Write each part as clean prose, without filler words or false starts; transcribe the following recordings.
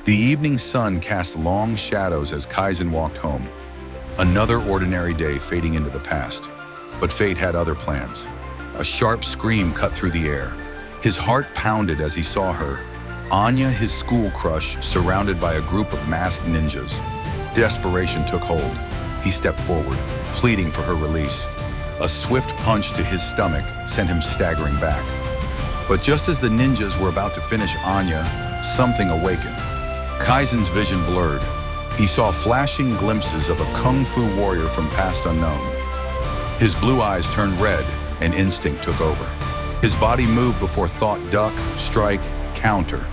The evening sun cast long shadows as Kaisen walked home. Another ordinary day fading into the past. But fate had other plans. A sharp scream cut through the air. His heart pounded as he saw her. Anya, his school crush, surrounded by a group of masked ninjas. Desperation took hold. He stepped forward, pleading for her release. A swift punch to his stomach sent him staggering back. But just as the ninjas were about to finish Anya, something awakened. Kaisen's vision blurred. He saw flashing glimpses of a kung-fu warrior from past unknown. His blue eyes turned red, and instinct took over. His body moved before thought: duck, strike, counter.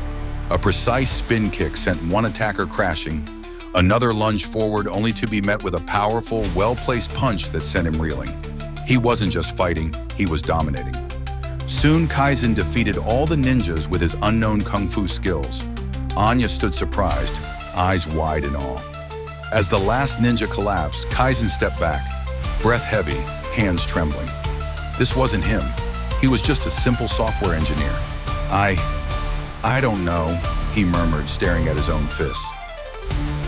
A precise spin kick sent one attacker crashing. Another lunged forward only to be met with a powerful, well-placed punch that sent him reeling. He wasn't just fighting, he was dominating. Soon Kaisen defeated all the ninjas with his unknown kung-fu skills. Anya stood surprised, eyes wide in awe. As the last ninja collapsed, Kaisen stepped back, breath heavy, hands trembling. This wasn't him. He was just a simple software engineer. I don't know, he murmured, staring at his own fists.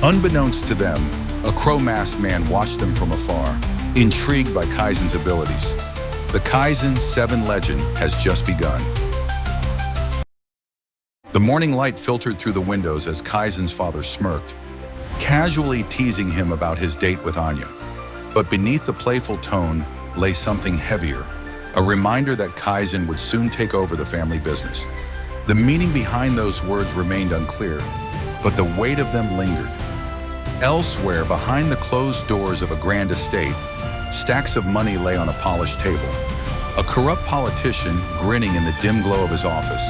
Unbeknownst to them, a crow-masked man watched them from afar, intrigued by Kaisen's abilities. The Kaisen 7 legend has just begun. The morning light filtered through the windows as Kaisen's father smirked, casually teasing him about his date with Anya. But beneath the playful tone lay something heavier, a reminder that Kaisen would soon take over the family business. The meaning behind those words remained unclear, but the weight of them lingered. Elsewhere, behind the closed doors of a grand estate, stacks of money lay on a polished table. A corrupt politician grinning in the dim glow of his office,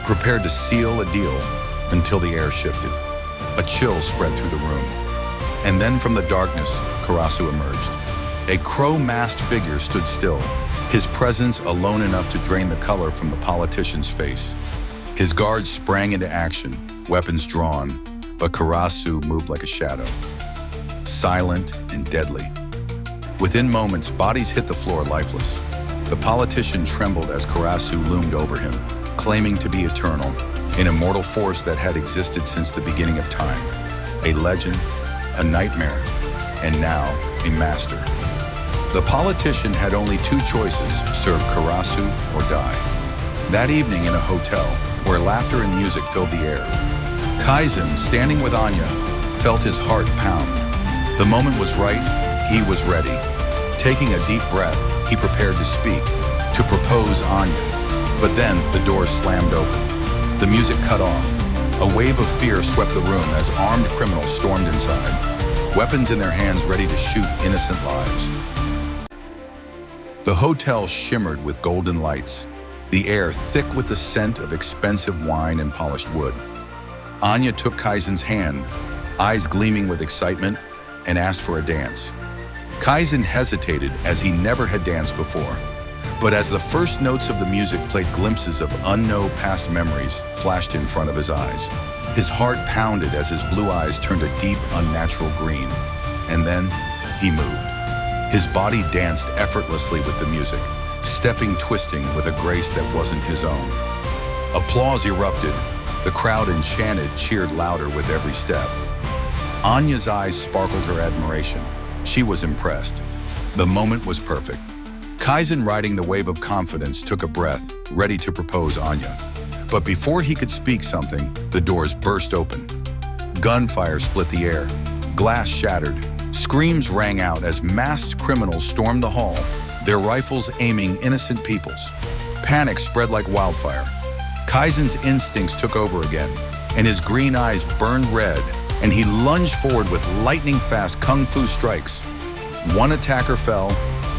prepared to seal a deal until the air shifted. A chill spread through the room. And then from the darkness, Karasu emerged. A crow-masked figure stood still, his presence alone enough to drain the color from the politician's face. His guards sprang into action, weapons drawn, but Karasu moved like a shadow, silent and deadly. Within moments, bodies hit the floor lifeless. The politician trembled as Karasu loomed over him, claiming to be eternal, an immortal force that had existed since the beginning of time. A legend, a nightmare, and now a master. The politician had only two choices: serve Karasu or die. That evening in a hotel, where laughter and music filled the air, Kaisen, standing with Anya, felt his heart pound. The moment was right, he was ready. Taking a deep breath, he prepared to speak, to propose Anya. But then the doors slammed open. The music cut off. A wave of fear swept the room as armed criminals stormed inside, weapons in their hands ready to shoot innocent lives. The hotel shimmered with golden lights, the air thick with the scent of expensive wine and polished wood. Anya took Kaisen's hand, eyes gleaming with excitement, and asked for a dance. Kaisen hesitated as he never had danced before. But as the first notes of the music played, glimpses of unknown past memories flashed in front of his eyes. His heart pounded as his blue eyes turned a deep, unnatural green. And then he moved. His body danced effortlessly with the music, stepping, twisting with a grace that wasn't his own. Applause erupted. The crowd, enchanted, cheered louder with every step. Anya's eyes sparkled her admiration. She was impressed. The moment was perfect. Kaisen, riding the wave of confidence, took a breath, ready to propose Anya. But before he could speak something, the doors burst open. Gunfire split the air. Glass shattered. Screams rang out as masked criminals stormed the hall, their rifles aiming innocent peoples. Panic spread like wildfire. Kaisen's instincts took over again, and his green eyes burned red, and he lunged forward with lightning-fast kung-fu strikes. One attacker fell,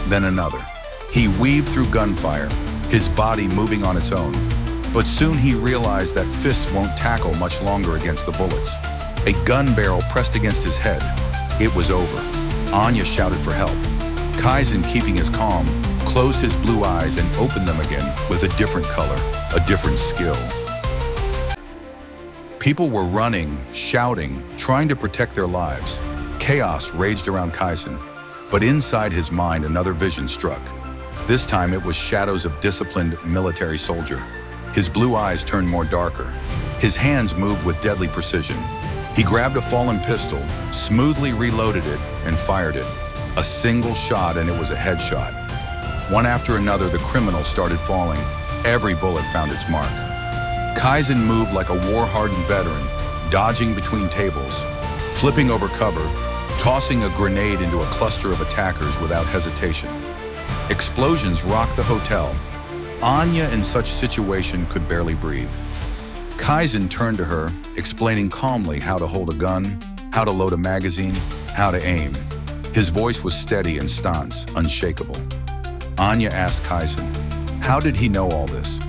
then another. He weaved through gunfire, his body moving on its own. But soon he realized that fists won't tackle much longer against the bullets. A gun barrel pressed against his head. It was over. Anya shouted for help. Kaisen, keeping his calm, closed his blue eyes and opened them again with a different color, a different skill. People were running, shouting, trying to protect their lives. Chaos raged around Kaisen, but inside his mind another vision struck. This time it was shadows of disciplined military soldier. His blue eyes turned more darker. His hands moved with deadly precision. He grabbed a fallen pistol, smoothly reloaded it, and fired it. A single shot, and it was a headshot. One after another, the criminals started falling. Every bullet found its mark. Kaisen moved like a war-hardened veteran, dodging between tables, flipping over cover, tossing a grenade into a cluster of attackers without hesitation. Explosions rocked the hotel. Anya, in such situation, could barely breathe. Kaisen turned to her, explaining calmly how to hold a gun, how to load a magazine, how to aim. His voice was steady and stance, unshakable. Anya asked Kaisen, how did he know all this?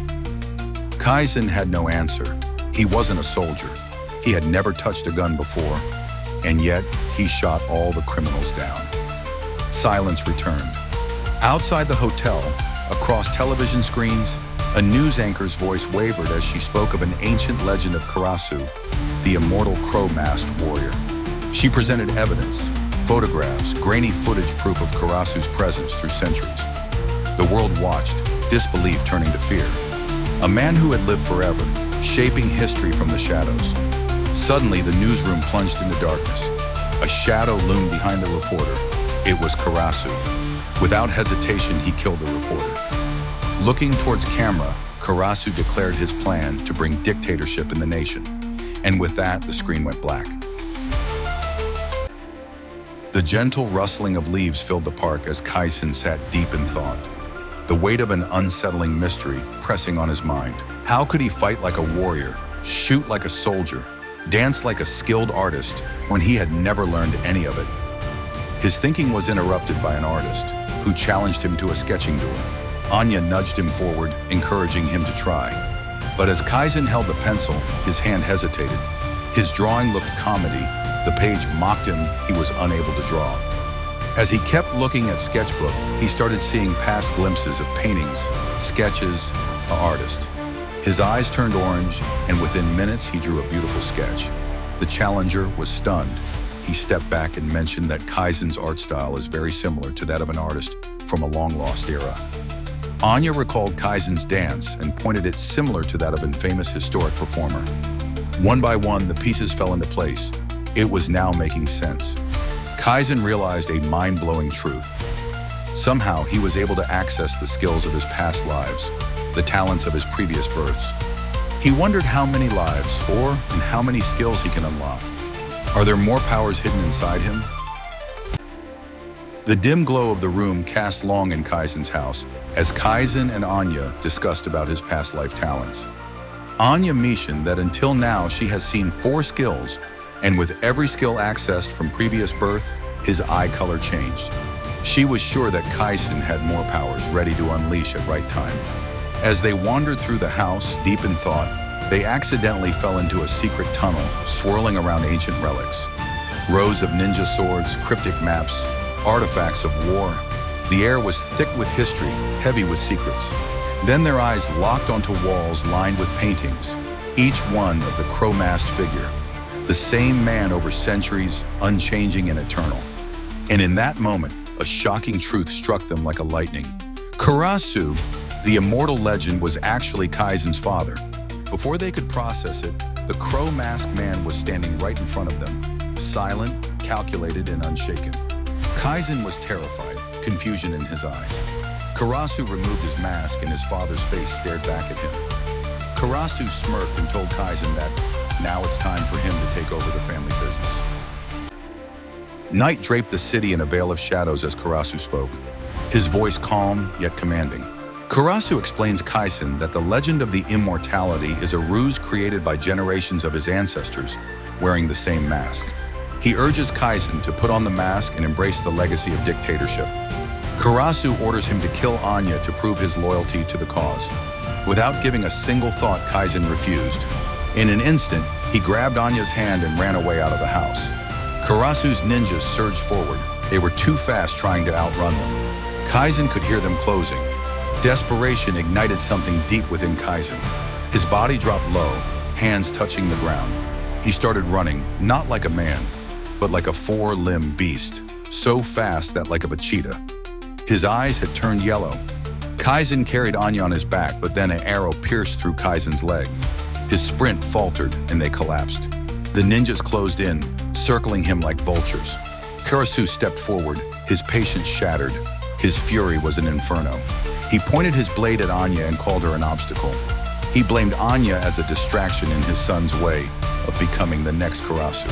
Kaisen had no answer. He wasn't a soldier. He had never touched a gun before, and yet he shot all the criminals down. Silence returned. Outside the hotel, across television screens, a news anchor's voice wavered as she spoke of an ancient legend of Karasu, the immortal crow-masked warrior. She presented evidence, photographs, grainy footage proof of Karasu's presence through centuries. The world watched, disbelief turning to fear. A man who had lived forever, shaping history from the shadows. Suddenly, the newsroom plunged into darkness. A shadow loomed behind the reporter. It was Karasu. Without hesitation, he killed the reporter. Looking towards camera, Karasu declared his plan to bring dictatorship in the nation. And with that, the screen went black. The gentle rustling of leaves filled the park as Kaisen sat deep in thought. The weight of an unsettling mystery pressing on his mind. How could he fight like a warrior, shoot like a soldier, dance like a skilled artist when he had never learned any of it? His thinking was interrupted by an artist who challenged him to a sketching duel. Anya nudged him forward, encouraging him to try. But as Kaisen held the pencil, his hand hesitated. His drawing looked comedy. The page mocked him. He was unable to draw. As he kept looking at sketchbook, he started seeing past glimpses of paintings, sketches, an artist. His eyes turned orange, and within minutes he drew a beautiful sketch. The challenger was stunned. He stepped back and mentioned that Kaisen's art style is very similar to that of an artist from a long-lost era. Anya recalled Kaisen's dance and pointed it similar to that of a famous historic performer. One by one, the pieces fell into place. It was now making sense. Kaisen realized a mind-blowing truth. Somehow, he was able to access the skills of his past lives, the talents of his previous births. He wondered how many lives, and how many skills he can unlock. Are there more powers hidden inside him? The dim glow of the room cast long in Kaisen's house as Kaisen and Anya discussed about his past life talents. Anya mentioned that until now she has seen 4 skills, and with every skill accessed from previous birth, his eye color changed. She was sure that Kaisen had more powers ready to unleash at right time. As they wandered through the house, deep in thought, they accidentally fell into a secret tunnel, swirling around ancient relics. Rows of ninja swords, cryptic maps, artifacts of war. The air was thick with history, heavy with secrets. Then their eyes locked onto walls lined with paintings, each one of the crow-masked figure. The same man over centuries, unchanging and eternal. And in that moment, a shocking truth struck them like a lightning. Karasu, the immortal legend, was actually Kaisen's father. Before they could process it, the crow-masked man was standing right in front of them, silent, calculated, and unshaken. Kaisen was terrified, confusion in his eyes. Karasu removed his mask and his father's face stared back at him. Karasu smirked and told Kaisen that now it's time for him to take over the family business. Night draped the city in a veil of shadows as Karasu spoke, his voice calm yet commanding. Karasu explains Kaisen that the legend of the immortality is a ruse created by generations of his ancestors wearing the same mask. He urges Kaisen to put on the mask and embrace the legacy of dictatorship. Karasu orders him to kill Anya to prove his loyalty to the cause. Without giving a single thought, Kaisen refused. In an instant, he grabbed Anya's hand and ran away out of the house. Karasu's ninjas surged forward. They were too fast trying to outrun them. Kaisen could hear them closing. Desperation ignited something deep within Kaisen. His body dropped low, hands touching the ground. He started running, not like a man, but like a 4-limbed beast, so fast that like of a cheetah. His eyes had turned yellow. Kaisen carried Anya on his back, but then an arrow pierced through Kaisen's leg. His sprint faltered and they collapsed. The ninjas closed in, circling him like vultures. Karasu stepped forward, his patience shattered. His fury was an inferno. He pointed his blade at Anya and called her an obstacle. He blamed Anya as a distraction in his son's way of becoming the next Karasu.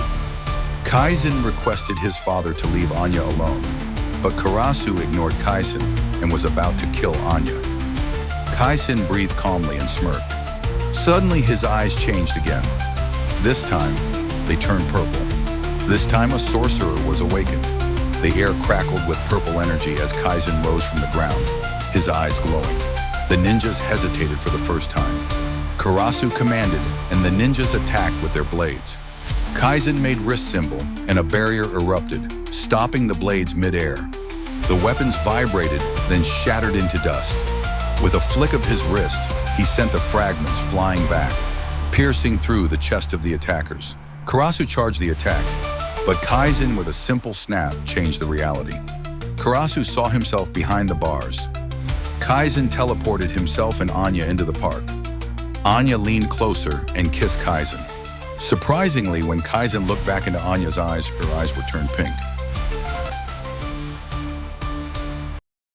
Kaisen requested his father to leave Anya alone, but Karasu ignored Kaisen and was about to kill Anya. Kaisen breathed calmly and smirked. Suddenly his eyes changed again. This time, they turned purple. This time a sorcerer was awakened. The air crackled with purple energy as Kaisen rose from the ground, his eyes glowing. The ninjas hesitated for the first time. Karasu commanded, and the ninjas attacked with their blades. Kaisen made wrist symbol, and a barrier erupted, stopping the blades mid-air. The weapons vibrated, then shattered into dust. With a flick of his wrist, he sent the fragments flying back, piercing through the chest of the attackers. Karasu charged the attack, but Kaisen with a simple snap changed the reality. Karasu saw himself behind the bars. Kaisen teleported himself and Anya into the park. Anya leaned closer and kissed Kaisen. Surprisingly, when Kaisen looked back into Anya's eyes, her eyes were turned pink.